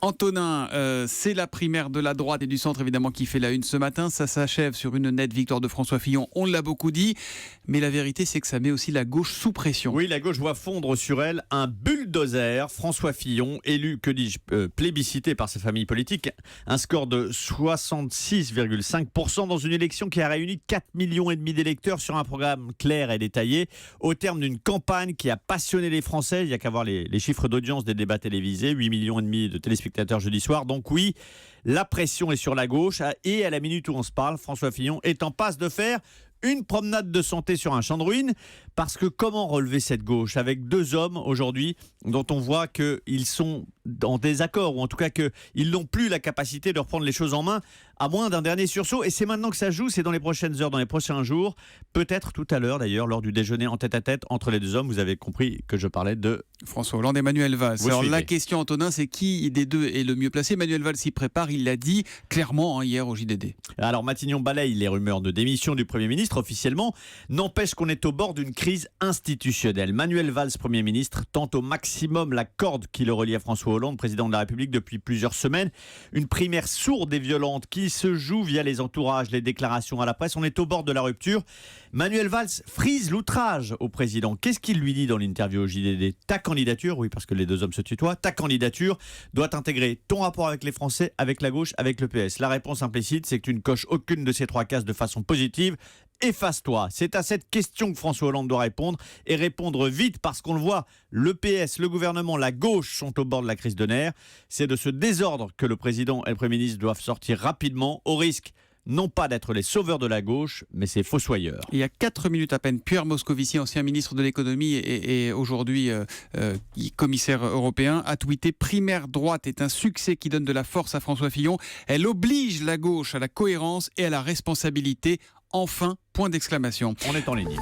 Antonin, c'est la primaire de la droite et du centre évidemment qui fait la une ce matin. Ça s'achève sur une nette victoire de François Fillon, on l'a beaucoup dit. Mais la vérité, c'est que ça met aussi la gauche sous pression. Oui, la gauche voit fondre sur elle un bulldozer. François Fillon, élu, plébiscité par sa famille politique. Un score de 66,5% dans une élection qui a réuni 4,5 millions d'électeurs sur un programme clair et détaillé. Au terme d'une campagne qui a passionné les Français. Il n'y a qu'à voir les chiffres d'audience des débats télévisés. 8,5 millions de téléspectateurs jeudi soir. Donc oui, la pression est sur la gauche. Et à la minute où on se parle, François Fillon est en passe de faire une promenade de santé sur un champ de ruines, parce que comment relever cette gauche avec deux hommes aujourd'hui dont on voit qu'ils sont en désaccord, ou en tout cas qu'ils n'ont plus la capacité de reprendre les choses en main, à moins d'un dernier sursaut. Et c'est maintenant que ça joue, c'est dans les prochaines heures, dans les prochains jours, peut-être tout à l'heure d'ailleurs, lors du déjeuner en tête-à-tête entre les deux hommes. Vous avez compris que je parlais de François Hollande et Manuel Valls. Alors la question, Antonin, c'est qui des deux est le mieux placé? Manuel Valls s'y prépare, il l'a dit clairement hier au JDD. Alors Matignon balaye les rumeurs de démission du Premier ministre officiellement, n'empêche qu'on est au bord d'une crise institutionnelle. Manuel Valls, Premier ministre, tente au maximum la corde qui le relie à François Hollande, président de la République depuis plusieurs semaines. Une primaire sourde et violente qui se joue via les entourages, les déclarations à la presse. On est au bord de la rupture. Manuel Valls frise l'outrage au président. Qu'est-ce qu'il lui dit dans l'interview au JDD? Ta candidature, oui parce que les deux hommes se tutoient, ta candidature doit intégrer ton rapport avec les Français, avec la gauche, avec le PS. La réponse implicite, c'est que tu ne coches aucune de ces trois cases de façon positive. Efface-toi. C'est à cette question que François Hollande doit répondre, et répondre vite, parce qu'on le voit, le PS, le gouvernement, la gauche sont au bord de la crise de nerfs. C'est de ce désordre que le président et le Premier ministre doivent sortir rapidement, au risque non pas d'être les sauveurs de la gauche, mais ses fossoyeurs. Il y a 4 minutes à peine, Pierre Moscovici, ancien ministre de l'économie et aujourd'hui commissaire européen, a tweeté « Primaire droite est un succès qui donne de la force à François Fillon. Elle oblige la gauche à la cohérence et à la responsabilité. Enfin, point d'exclamation. » On est en ligne.